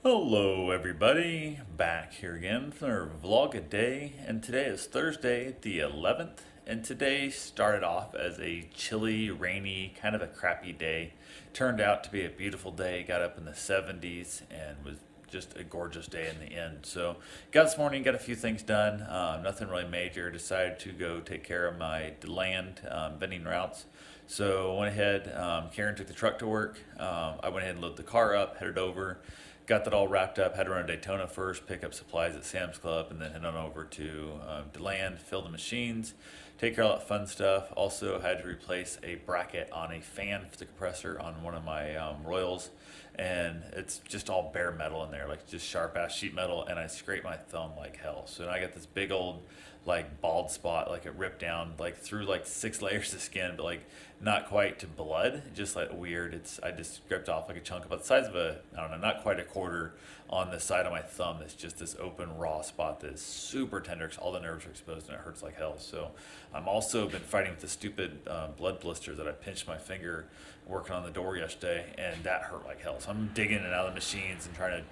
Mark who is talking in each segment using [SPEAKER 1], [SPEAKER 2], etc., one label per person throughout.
[SPEAKER 1] Hello, everybody. Back here again for our vlog a day, and today is Thursday, the 11th. And today started off as a chilly, rainy, kind of a crappy day. Turned out to be a beautiful day. Got up in the 70s and was just a gorgeous day in the end. So, got this morning, got a few things done. Nothing really major. Decided to go take care of my land vending routes. So went ahead. Karen took the truck to work. I went ahead and loaded the car up, headed over, got that all wrapped up. Had to run to Daytona first, pick up supplies at Sam's Club, and then head on over to DeLand, fill the machines, take care of all that fun stuff. Also had to replace a bracket on a fan for the compressor on one of my Royals, and it's just all bare metal in there, like just sharp ass sheet metal, and I scraped my thumb like hell. So now I got this big old like bald spot, like it ripped down like through like 6 layers of skin, but like not quite to blood, just like weird. I just scraped off like a chunk about the size of a, I don't know, not quite a quarter on the side of my thumb. It's just this open raw spot that is super tender because all the nerves are exposed and it hurts like hell. So I'm also been fighting with the stupid blood blister that I pinched my finger working on the door yesterday, and that hurt like hell. So I'm digging in and out of the machines and trying to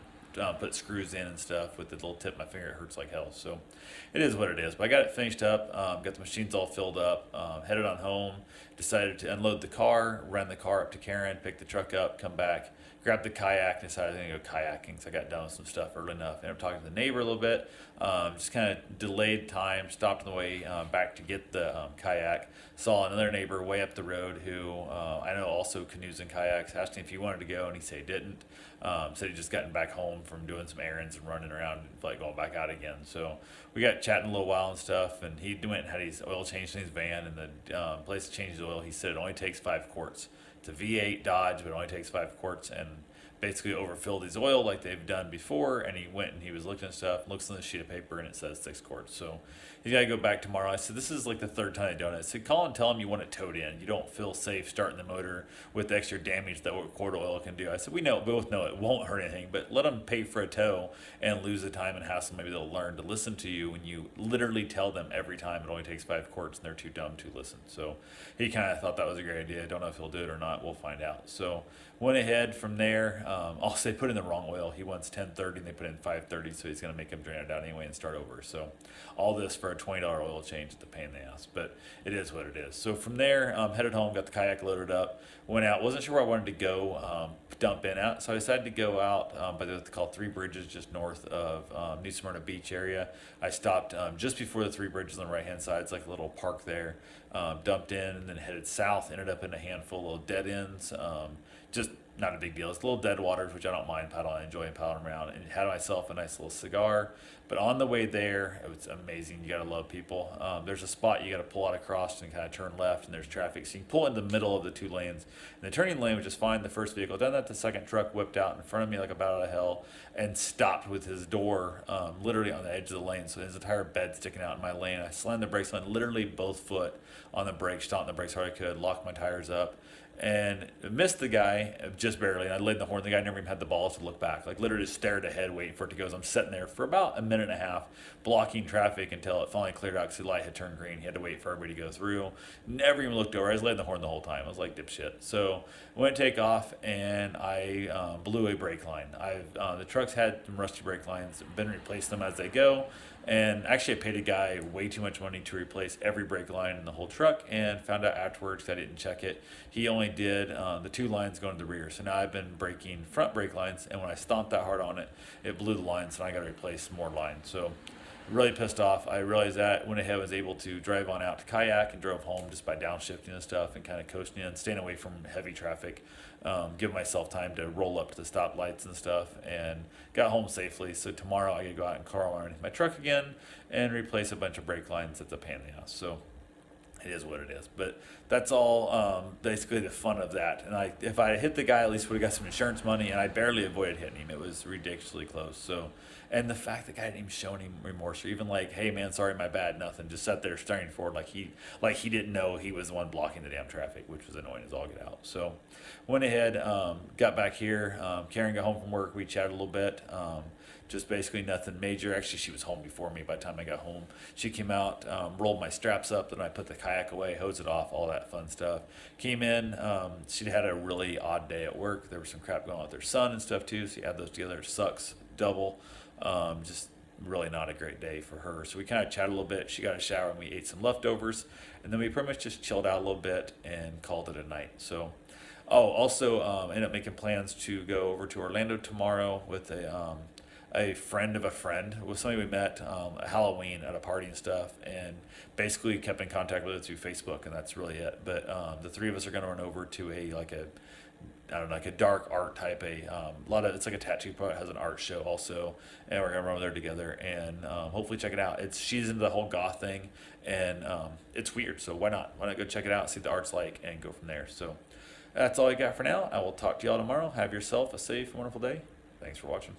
[SPEAKER 1] put screws in and stuff with the little tip of my finger. It hurts like hell. So it is what it is. But I got it finished up, got the machines all filled up, headed on home, decided to unload the car, ran the car up to Karen, picked the truck up, come back, grabbed the kayak, and decided I was going to go kayaking. So I got done with some stuff early enough. Ended up talking to the neighbor a little bit, just kind of delayed time, stopped on the way back to get the kayak. Saw another neighbor way up the road who I know also canoes and kayaks. Asked him if he wanted to go, and he said he didn't. Said he just gotten back home from doing some errands and running around and like going back out again. So we got chatting a little while and stuff, and he went and had his oil changed in his van, and the place to change his oil, he said it only takes 5 quarts. It's a V8 Dodge, but it only takes 5 quarts, and basically overfilled his oil like they've done before. And he went and he was looking at stuff, looks on the sheet of paper, and it says 6 quarts. So he's got to go back tomorrow. I said, this is like the third time they've done it. I said, call and tell him you want it towed in. You don't feel safe starting the motor with the extra damage that what quart oil can do. I said, we both know it won't hurt anything, but let them pay for a tow and lose the time and hassle. Maybe they'll learn to listen to you when you literally tell them every time it only takes 5 quarts and they're too dumb to listen. So he kind of thought that was a great idea. I don't know if he'll do it or not. We'll find out. So went ahead from there. Also, they put in the wrong oil. He wants 1030 and they put in 530, so he's going to make him drain it out anyway and start over. So all this for a $20 oil change at the pain in the ass, but it is what it is. So from there, headed home, got the kayak loaded up, went out. Wasn't sure where I wanted to go dump in at, so I decided to go out by what they call Three Bridges, just north of New Smyrna Beach area. I stopped just before the Three Bridges on the right hand side. It's like a little park there. Dumped in and then headed south. Ended up in a handful of dead ends. Just not a big deal. It's little dead waters, which I don't mind paddling. I enjoy paddling around. And had myself a nice little cigar. But on the way there, it was amazing. You gotta love people. There's a spot you gotta pull out across and kind of turn left, and there's traffic. So you can pull in the middle of the two lanes. And the turning lane was just fine. The first vehicle done that. The second truck whipped out in front of me like a bat out of hell and stopped with his door literally on the edge of the lane. So his entire bed sticking out in my lane. I slammed the brakes on literally both foot on the brakes, stomped the brakes hard I could, locked my tires up, and missed the guy just barely. And I laid the horn. The guy never even had the balls to look back. Like literally just stared ahead, waiting for it to go. So I'm sitting there for about a minute and a half, blocking traffic until it finally cleared out because the light had turned green. He had to wait for everybody to go through. Never even looked over. I was laying the horn the whole time. I was like dipshit. So I went to take off, and I blew a brake line. The trucks had some rusty brake lines. Been replaced them as they go. And actually, I paid a guy way too much money to replace every brake line in the whole truck, and found out afterwards that I didn't check it. He only did the two lines going to the rear. So now I've been breaking front brake lines, and when I stomped that hard on it, it blew the lines, and I got to replace more lines. So really pissed off. I realized that, went ahead, was able to drive on out to kayak and drove home just by downshifting and stuff and kind of coasting in, staying away from heavy traffic, give myself time to roll up to the stoplights and stuff, and got home safely. So tomorrow I gotta go out and car underneath my truck again and replace a bunch of brake lines at the pain in the house. So it is what it is. But that's all basically the fun of that. And if I hit the guy, at least would have got some insurance money, and I barely avoided hitting him. It was ridiculously close. So, and the fact that the guy didn't even show any remorse or even like, hey man, sorry, my bad, nothing. Just sat there staring forward like he didn't know he was the one blocking the damn traffic, which was annoying as all get out. So went ahead, got back here. Karen got home from work. We chatted a little bit. Just basically nothing major. Actually, she was home before me by the time I got home. She came out, rolled my straps up, then I put the kayak away, hosed it off, all that fun stuff. Came in, she'd had a really odd day at work. There was some crap going on with her son and stuff too, so you add those together, it sucks double. Just really not a great day for her. So we kind of chatted a little bit. She got a shower and we ate some leftovers, and then we pretty much just chilled out a little bit and called it a night. So, oh, also ended up making plans to go over to Orlando tomorrow with a friend of a friend, with somebody we met at Halloween at a party and stuff, and basically kept in contact with her through Facebook, and that's really it. But the three of us are going to run over to a I don't know, like a dark art type, lot of, it's like a tattoo part, has an art show also, and we're gonna run over there together and hopefully check it out. She's into the whole goth thing, and it's weird, so why not go check it out, see what the art's like, and go from there. So that's all I got for now. I will talk to y'all tomorrow. Have yourself a safe and wonderful day. Thanks for watching.